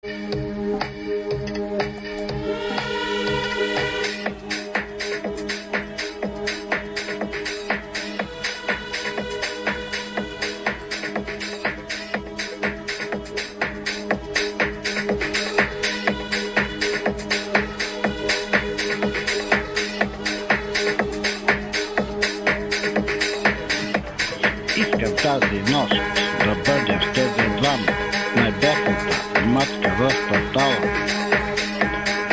Искам тази нощ да бъдем с тебе двама, най-бясната мацка в квартала.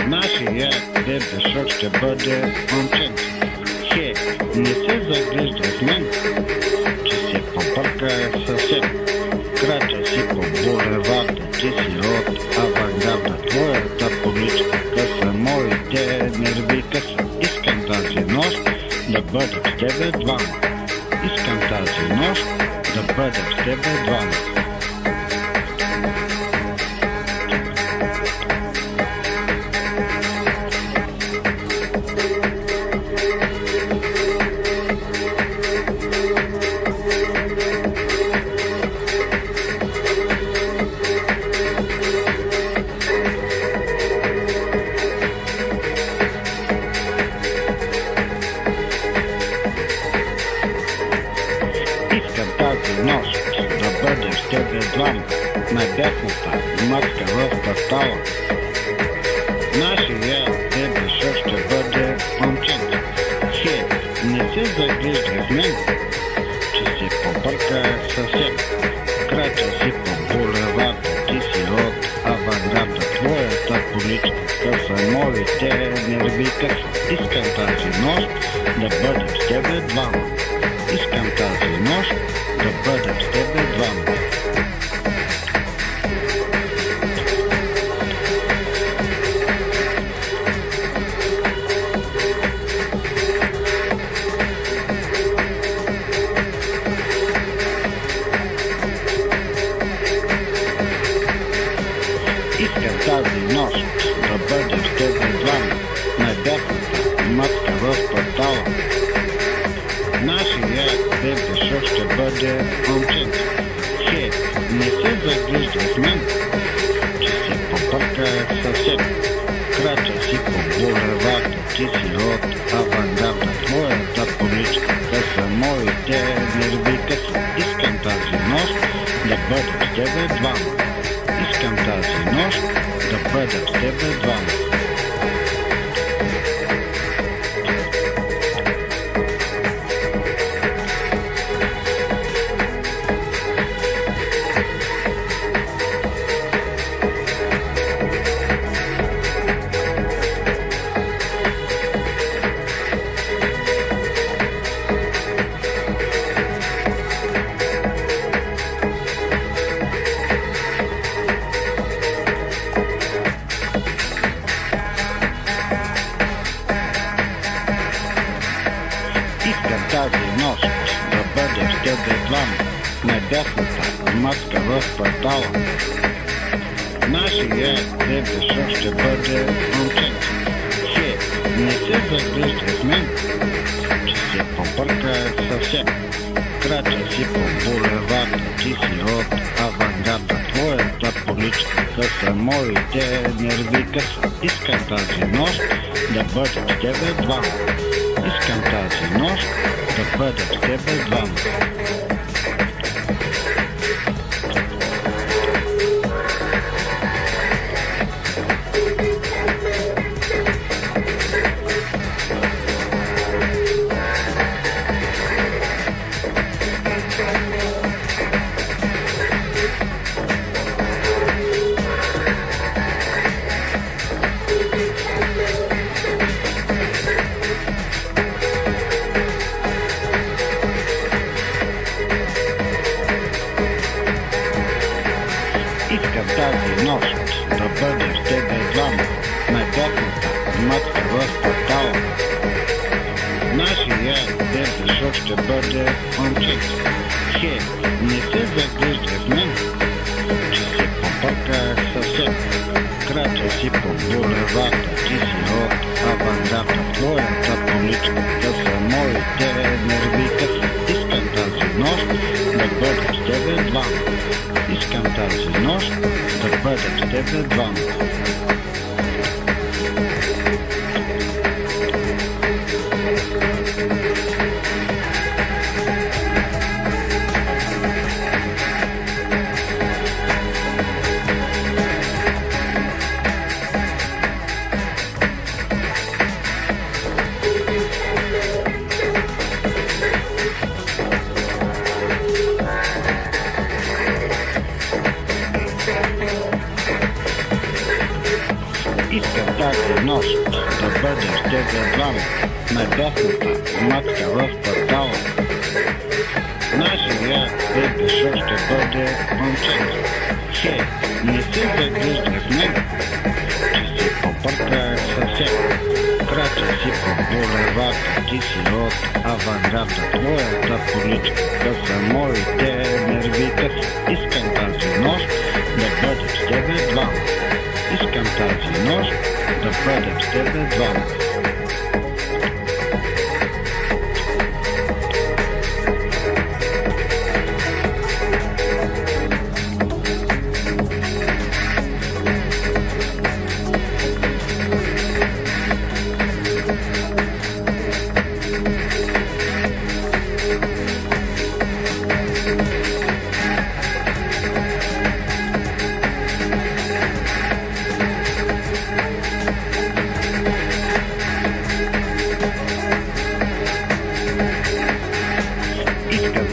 Нашия бебешок ще бъде момченце. Хей, не се загриждай с мен, че се побърка съвсем. Крача си по булеварда, ти си от авангарда. Твоята поличка къса, моите нерви къса. Искам тази нощ да бъдем с тебе двама. Искам тази нощ да бъдем с тебе двама. Искам тази нощ да бъдем с тебе двама, най-бясната мацка в квартала. Нашия бебешок ще бъде момченце. Хей, не се загриждай с мен, че се побърка съвсем. Крача си по булеварда, ти си от авангарда. Твоята поличка къса, моите нерви къса. Искам тази нощ да бъдем с тебе двама. Искам тази нощ да бъдем с тебе двама. Искам тази нощ да бъдем с тебе двама, най-бясната мацка в квартала. Нашия бебешок ще бъде момченце. Хей, не се загриждай с мен, че се побърка съвсем. Крача си по булеварда, ти си от авангарда. Твоята поличка къса, моите нерви къса. Искам тази нощ да бъдем с тебе двама. Искам тази нощ да бъдем с тебе двама. Искам тази нощ да бъдем с тебе двама, най-бясната мацка в квартала. Нашия бебешок ще бъде момченце. Хей, не се загриждай с мен, че се побърка съвсем. Крача си по булеварда, ти си от авангарда. Твоята поличка къса, моите нерви къса. Искам тази нощ да бъдем с тебе двама. Искам тази нощ да бъдем с тебе двама. Искам тази нощ да бъдем с тебе двама, най-бясната мацка в квартала. Нашия бебешок ще бъде момченце. Хей, не се загриждай с мен, че се побърка съвсем. Крача си по булеварда, ти си от авангарда. Твоята поличка къса, моите нерви къса. Искам тази нощ да бъдем с тебе двама. Искам тази нощ да бъдем с с тебе двама. Искам тази нощ да бъдеш тебе двама, най-дясната матка в квартала. Нашия бебешо ще бъде момчето. Хей, не се загриждай в него, че си попърка съвсем. Крача си по булеварда, ти си от авангарда. Твоята поличка са моите нерви къса. Искам тази нощ да бъдем с тебе двама. Искам тази нощ да бъдем с тебе двама.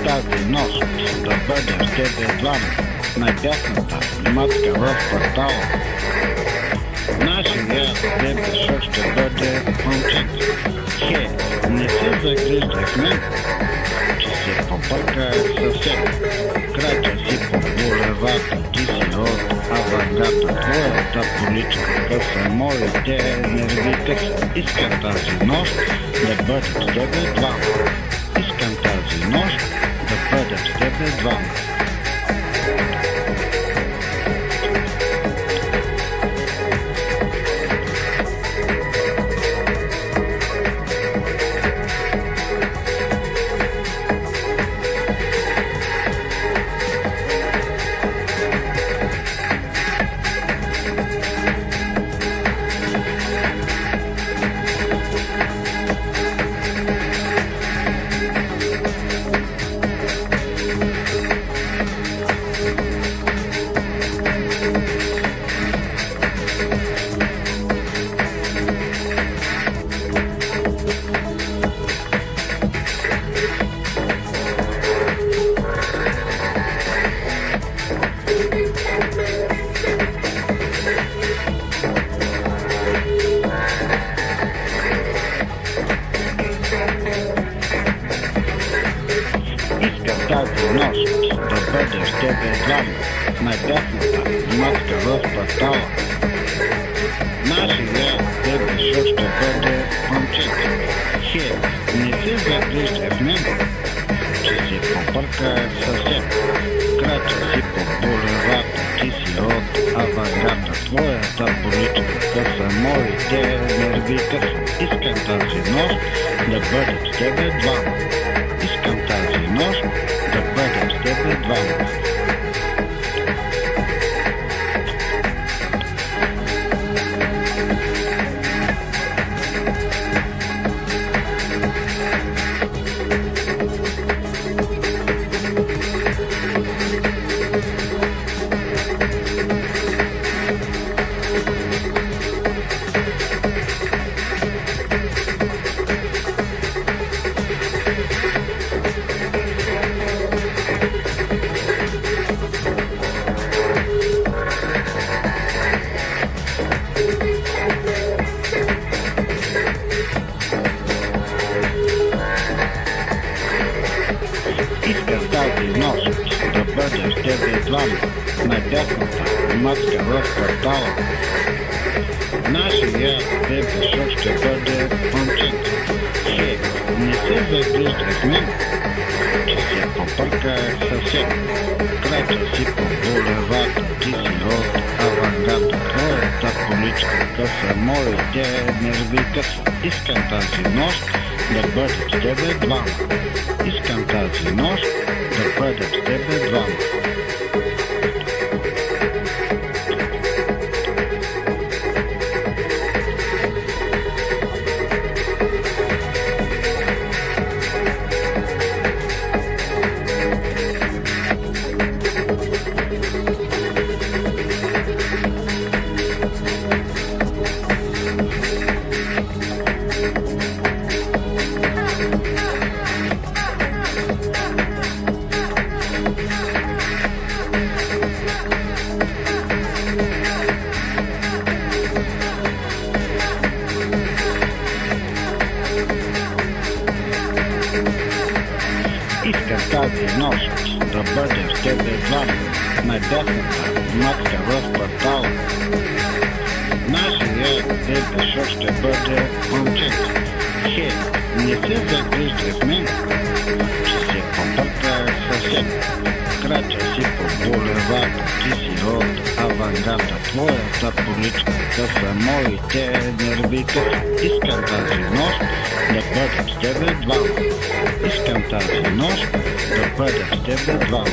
Тази нощ да бъдем с тебе двама, най-дясната матка в квартала. Нашия бебешо ще бъде момчето. Хей, не се загриждай в него, че си попърка съвсем. Крача си по булеварда, ти си от авангарда. Твоята поличка къса, моите нерви къса. Искам тази нощ да бъдем с тебе двама. Искам тази нощ да бъдем с тебе двама. Тази нощ да бъдеш с тебе двама, най-дясната матка в квартала. Нашия бебешо ще бъде момчето. Хей, не се загриждай в него, че си попърка съвсем. Крача си по булеварда, ти си от авангарда. Твоята поличка къса, моите нерви къса. Искам тази нощ да бъдем с тебе двама. Искам тази нощ да бъдем с тебе двама. Искам тази нощ да бъдем с тебе двама, най-дясната матка в квартала. Нашия бебешо ще бъде момчето. Хей, не се загриждай в него, че си попърка съвсем. Крача си по булеварда, ти си от авангарда. Твоята поличка къса, моите нерви къса. Искам тази нощ да бъдем с тебе двама. Искам тази нощ да бъдем с тебе двама. тази нощ да бъде в тебе двама. Най-десната матка разпъртала. Нашия дебешо ще бъде момчето. Хей, не се загриждай в мен, че се побърках съвсем. Крача си по булеварда, ти си от авангарда. Твоята поличка къса, моите нерви къса. Искам тази нощ да бъдем с тебе двама. Искам тази нощ да бъдем с тебе двама.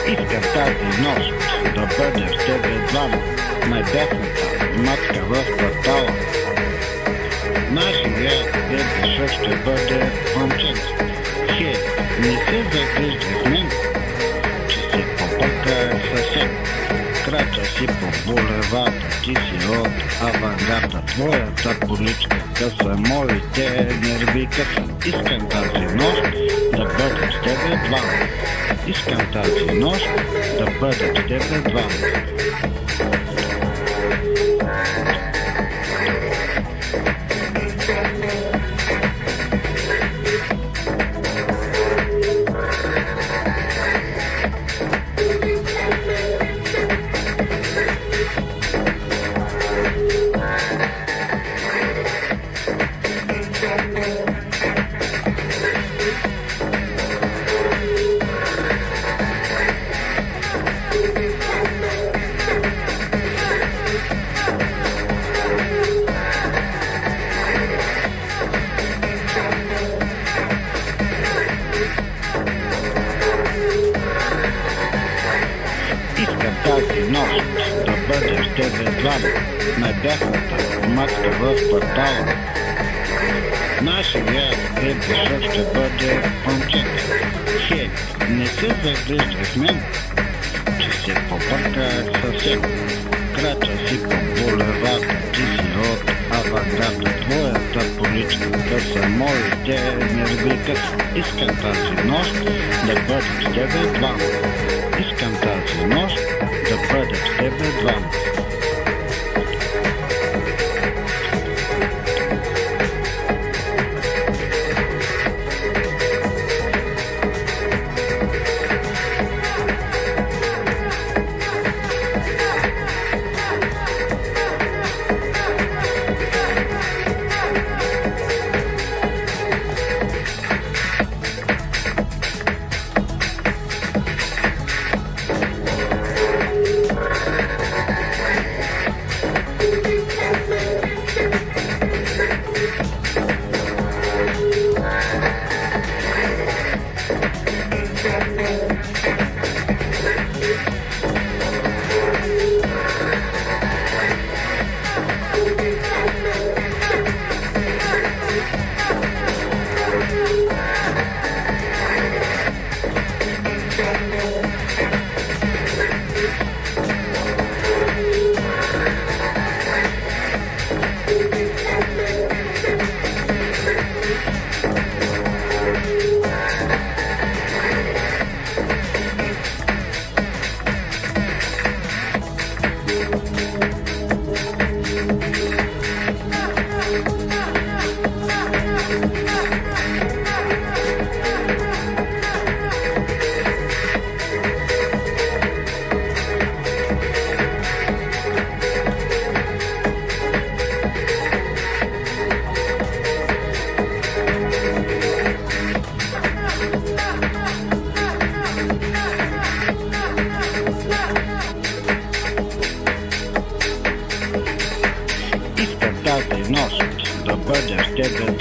Искам тази нощ да бъде в тебе двама. Най-десната матка в квартала. Нашия дебешо ще бъде момчето. Хей, не се загриждай в мен, че се побърках съвсем. Крача си по булеварда, ти си от авангарда. Твоята поличка къса, моите нерви къса. Искам тази нощ да бъдем с тебе двама. Искам тази нощ да бъдем с тебе двама. Искам тази нощ да бъде с тебе двама. Най-десната матка в квартала. Нашия дебешо ще бъде момчето. Хей, не се загриждай в мен, че се побърках съвсем. Крача си по булеварда, ти си от авангарда. Твоята поличка къса, моите нерви къса. Искам тази нощ да бъдем с тебе двама. Искам тази нощ да бъдем с тебе двама.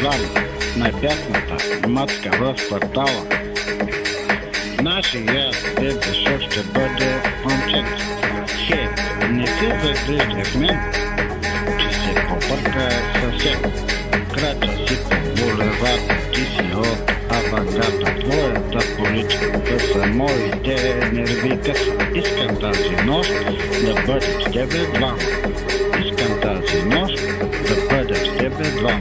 двама, най-бясната мацка в квартала. Нашия дебешок ще бъде момченце. Хей, не се загриждай в мен, че се побърка съвсем. Крача си по булеварда, ти си от авангарда. Твоята политика са моите нерви къса. Искам тази нощ да бъдем с тебе двама. Искам тази нощ да бъдем с тебе двама.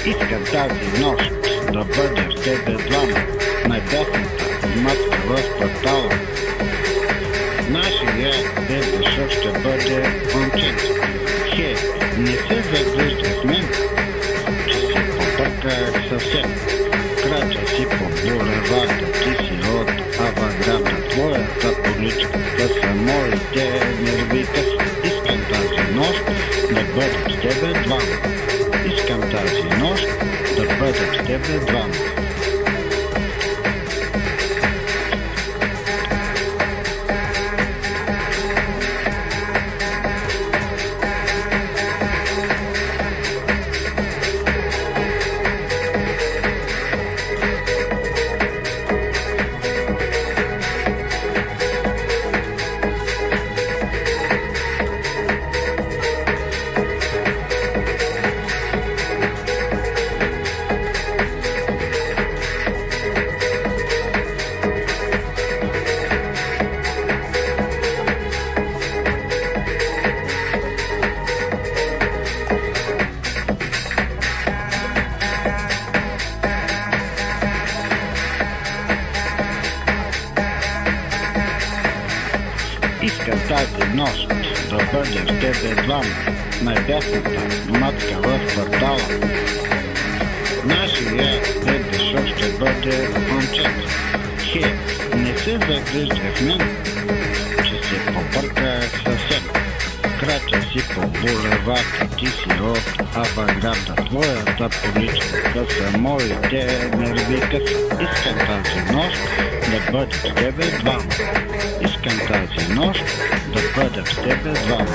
Искам тази нощ да бъдем с тебе двама, най-бясната мацка в квартала. Нашия дебешок ще бъде момченце. Хей, не се загриждай в мен, че се побърках съвсем. Крача си по булеварда, ти си от авангарда. Твоята политика са моите нерви къса. Искам тази нощ да бъдем с тебе двама. Искам тази нощ да бъдем с тебе двама. Искам тази нощ да бъдем с тебе двама, най-бясната мацка в квартала. Нашия дебешок ще бъде момченце. Хей, не се загриждай в мен, че се побърках съвсем. Крача си по булеварда, ти си от авангарда. Твоята политика са моите нерви къса. Искам тази нощ да бъдем с тебе двама. Искам тази нощ да бъдем с тебе двама.